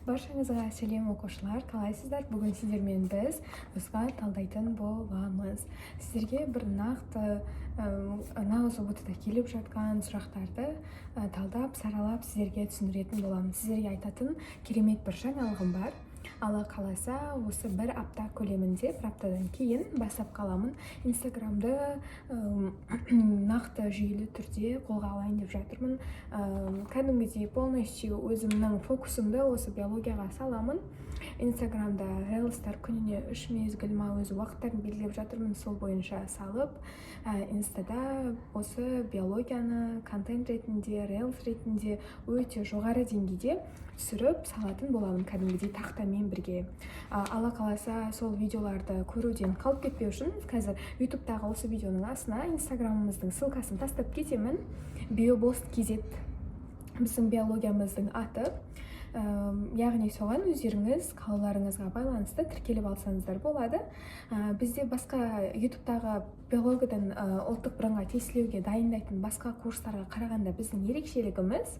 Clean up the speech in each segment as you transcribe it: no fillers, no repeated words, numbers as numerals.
Баршаңызға сәлем оқушылар, қалайсыздар? Бүгін сіздермен біз нұсқа талдайтын боламыз. Сіздерге бір нақты нағыз ұбт-да келіп жатқан сұрақтарды талдап, саралап сіздерге түсіндіретін боламыз. Сіздерге айтатын керемет бір жаңалығым бар. Алла қаласа, осы бір апта көлемінде, бір аптадан кейін бастап қаламын. Инстаграмды нақты жүйелі түрде қолға алайын деп жатырмын. Кәдімгідей полностью өзімнің фокусымды осы биологияға саламын. Инстаграмда релстар күніне 3 мезгіл өзі уақыттарын белгілеп жатырмын, сол бойынша салып, инстада осы биологияны контент ретінде, релс ретінде өте жоғары деңгейде түсіріп салатын боламын, кәдімгідей тақтамен бірге. Алла қаласа, сол видеоларды көруден қалып кетпеу үшін қазір ютубтағы осы видеоның астына инстаграмымыздың ссылкасын тастап кетемін. Bioboost.kz біздің биологиямыздың аты. Яғни соған өздеріңіз қалауларыңызға байланысты тіркеліп алсаңыздар болады. Бізде басқа ютубтағы биологиядан ұлттық бірыңғай тестілеуге дайындайтын басқа курстарға қарағанда біздің ерекшелігіміз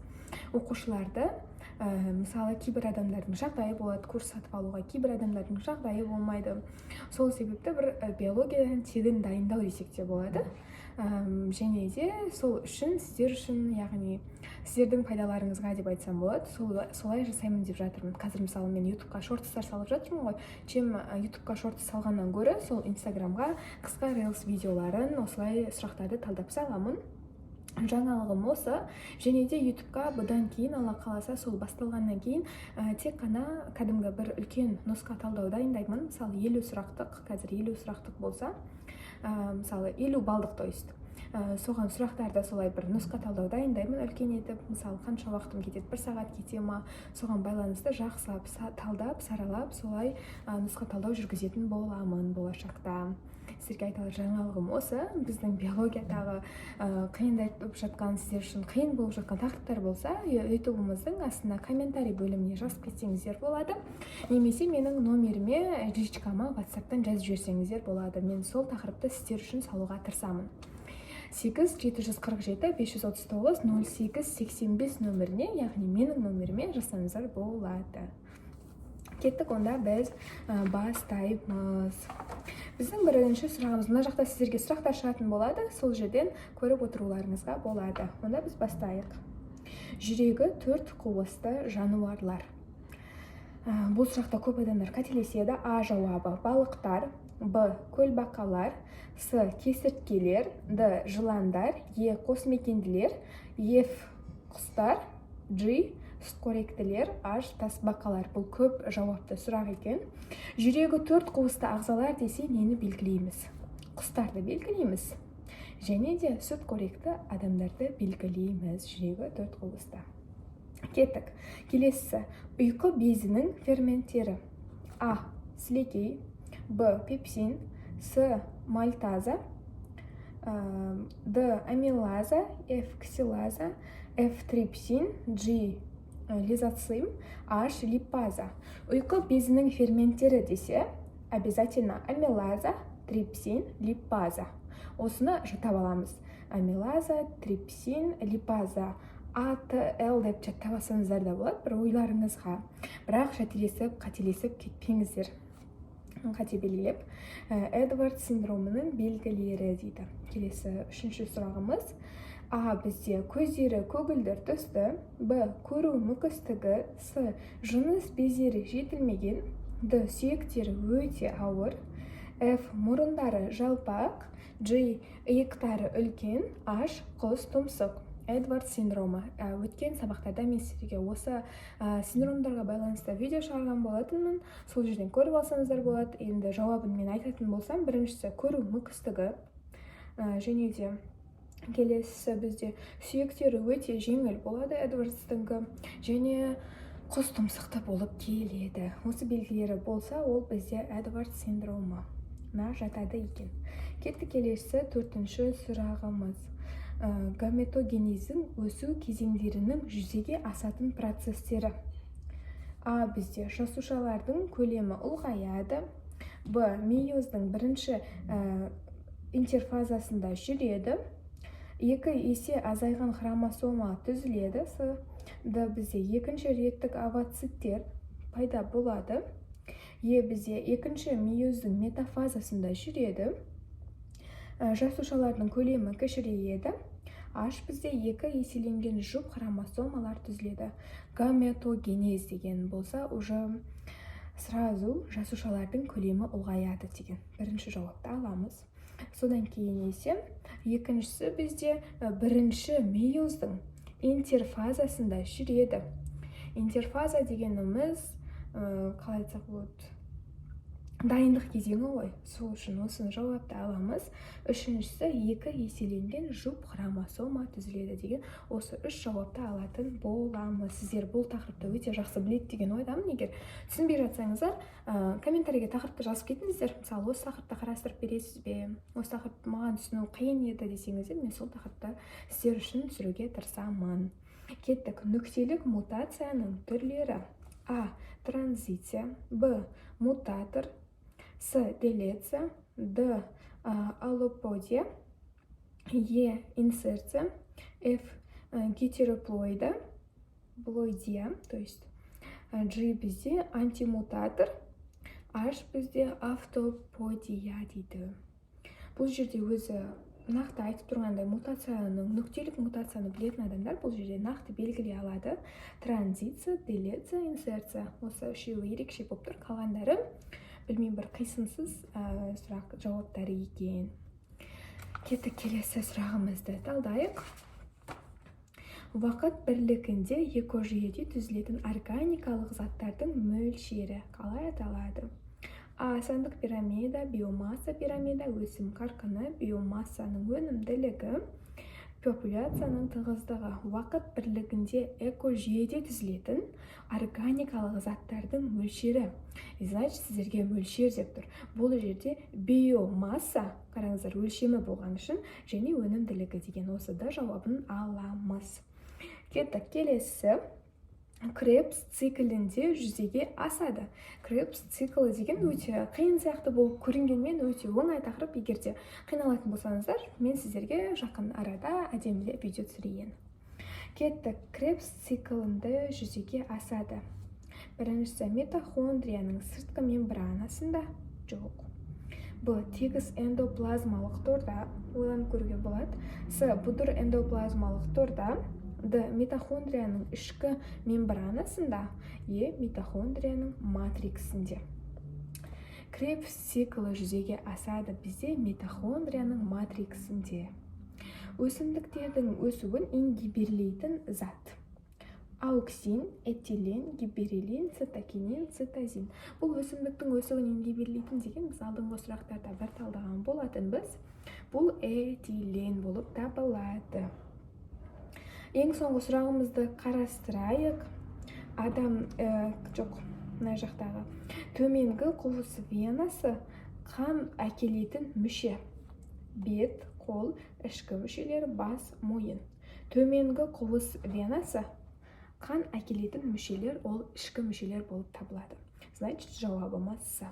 оқушыларды, мысалы кейбір адамдардың жағдайы болады курс сатып алуға, кейбір адамдардың жағдайы болмайды. Сол себепті бір биологиядан тегін дайындау десек те болады. Және де сол үшін, сіздер үшін, яғни сіздердің пайдаларыңызға деп айтсам болады, солай жасаймын деп жатырмын. Қазір мысалы мен ютубқа шортстар салып жатырмын ғой. Чем ютубқа шортс салғаннан гөрі сол инстаграмға қысқа релс видеоларын, осылай сұрақтарды талдап саламын. Жаңалығым осы. Және де ютубқа бұдан кейін, алла қаласа, сол басталғаннан кейін тек қана кәдімгі бір үлкен нұсқа талдау дайындаймын. Мысалы 50 сұрақтық, қазір 50 сұрақтық болса, мысалы 50 балдық, то есть соған сұрақтарды солай бір нұсқа талдау дайындаймын үлкен етіп. Мысалы қанша уақытым кетеді, 1 сағат кете ма, соған байланысты жақсылап талдап, саралап, солай нұсқа талдау жүргізетін боламын болашақта. Сіздерге айтар жаңалығым осы. Біздің биологиядағы қиындатып жатқан, сіздер үшін қиын болып жатқан тақырыптар болса, ютубымыздың астына комментарий бөліміне жазып кетсеңіздер болады. Немесе менің номеріме, личкама, WhatsApp-тан жазып жіберсеңіздер болады. Мен сол тақырыпты сіздер үшін салуға тырысамын. 8-747-539-08-85 нөміріне, яғни менің нөміріме жазсаңыздар болады. Кеттік, онда біз бастаймыз. Біздің бірінші сұрағымыз, мына жақта сіздерге сұрақтар шығатын болады, сол жерден көріп отыруларыңызға болады. Онда біз бастайық. Жүрегі 4 қуысты жануарлар. Бұл сұрақта көп адамдар қателеседі. А жауабы балықтар, Б көлбақалар, С кесірткелер, Д жыландар, Е қосмекенділер, Ф құстар, Ж сүтқоректілер, H тасбақалар. Бұл көп жауапты сұрақ екен. Жүрегі 4 қуысты ағзалар десе нені белгілейміз? Құстарды белгілейміз. Және де сүтқоректі адамдарды белгілейміз. Жүрегі 4 қуысты. Кеттік. Келесі, ұйқы безінің ферменттері. А сілекей, Б пепсин, С мальтаза, Д амилаза, Ф ксилаза, Ф трипсин, G лизоцим, H липаза. Ұйқы безінің ферменттері десе, обязательно амилаза, трипсин, липаза. Осыны жаттап аламыз. Амилаза, трипсин, липаза. А, Т, Л деп жаттап алсаңыздар да болады, бір ойларыңызға. Бірақ қателесіп кетпеңіздер. Қате белгілеп. Эдвард синдромының белгілері дейді. Келесі үшінші сұрағымыз. А бізде көздері көгілдір түсті, Б көру мүкістігі, С жыныс безері жетілмеген, Д сүйектері өте ауыр, Ф мұрындары жалпақ, Ж иықтары үлкен, H құс тұмсық. Эдвард синдромы. Өткен сабақтарда мен сіздерге осы синдромдарға байланысты видео шығарған болатынмын. Сол жерден көріп алсаңыздар болады. Енді жауабын мен айтатын болсам, біріншісі көру мүкістігі, және де келесі бізде сүйектері өте жеңіл болады Эдвардстыңғы, және құс тұмсықты болып келеді. Осы белгілері болса, ол бізде Эдвард синдромына жатады екен. Кетті, келесі 4-ші сұрағымыз. Гаметогенездің өсу кезеңдерінің жүзеге асатын процестері. А бізде жасушалардың көлемі ұлғаяды, Б мейоздың бірінші интерфазасында жүреді, 2 есе азайған хромосома түзіледі, Д бізде екінші реттік овоциттер пайда болады. Бізде екінші мейоздың метафазасында жүреді. Жасушалардың көлемі кішірейеді. Бізде 2 еселенген жұп хромосомалар түзіледі. Гаметогенез деген болса, уже сразу жасушалардың көлемі ұлғаяды деген бірінші жауапты аламыз. Содан кейін екіншісі бізде бірінші мейоздың интерфазасында жүреді. Интерфаза дегеніміз қалай айтсақ болады, дайындық кезеңі ғой. Сол үшін осыны жауапты аламыз. Үшіншісі 2 еселенген жұп хромосома түзіледі деген осы 3 жауапты алатын боламыз. Сіздер бұл тақырыпты өте жақсы біледі деген ойдамын. Егер түсінбей жатсаңыздар, комментарийге тақырыпты жазып кетіңіздер. Мысалы, осы тақырыпты қарастырып бересіз бе? Осы тақырыпты маған түсіну қиын еді десеңіздер, мен сол тақырыпты сіздер үшін түсіруге тырысамын. Кеттік. Нүктелік мутацияның түрлері: А. Транзиция, Б. Мутатор, С. Делеция, Д. Аллоподия, Е. Инсерция, Ф. Гетероплоидия, то есть G бізде антимутатор, H бізде автоподия дейді. Бұл жерде өзі нақты айтып тұрғандай нүктелік мутацияны білетін адамдар бұл жерде нақты белгілей алады. Транзиция, делеция, инсерция. Осы үшеуі ерекше болып тұр. Қалғандары білмеймін, бір қисынсыз сұрақ жауаптары екен. Кеттік келесі сұрағымызды талдайық. Уақыт бірлігінде экожүйеде түзілетін органикалық заттардың мөлшері қалай аталады? А. Сандық пирамида, биомасса пирамида, өсім қарқыны, биомассаның өнімділігі, популяцияның тығыздығы. Уақыт бірлігінде экожүйеде түзілетін органикалық заттардың мөлшері. Значит, сіздерге мөлшер деп тұр. Бұл жерде биомасса, қараңыздар, өлшемі болған үшін, және өнімділігі деген осы да жауабын аламыз. Кеттік келесі. Кребс циклінде жүзеге асады. Кребс циклы деген өте қиын сияқты болып көрінгенмен өте оңай тақырып. Егерде қиналатын болсаңыздар, мен сіздерге жақын арада әдемілеп видео түсірейін. Кеттік. Кребс циклінде жүзеге асады. Біріншісі митохондрияның сыртқы мембранасында, жоқ. Б. Тегіс эндоплазмалық торда, ойланып көруге болады. С. Бұдыр эндоплазмалық торда. Д. Митохондрияның ішкі мембранасында. Е. Митохондрияның матриксінде. Кребс циклы жүзеге асады бізде митохондрияның матриксінде. Өсімдіктердің өсуін ингибирлейтін зат: ауксин, этилен, гиберелин, цитокинин, цитозин. Бұл өсімдіктің өсуін ингибирлейтін деген біз алдыңғы сұрақтарда бір талдаған болатынбыз. Бұл этилен болып табылады. Ең соңғы сұрағымызды қарастырайық. Мына жақтағы төменгі қуыс венасы қан әкелетін мүше: бет, қол, ішкі мүшелер, бас, мойын. Төменгі қуыс венасы қан әкелетін мүшелер, ол ішкі мүшелер болып табылады. Значит, жауабымыз С.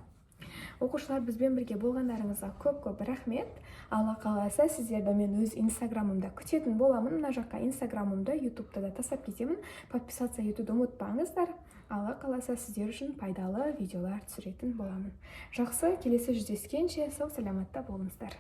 Оқушылар, бізбен бірге болғандарыңызға көп рахмет. Алла қаласа, сіздерді мен өз инстаграмымда күтетін боламын. Мына жаққа инстаграмымды, ютубта да тастап кетемін. Подписаться етуді ұмытпаңыздар. Алла қаласа, сіздер үшін пайдалы видеолар түсіретін боламын. Жақсы, келесі жүздескенше сау саламатта болыңыздар.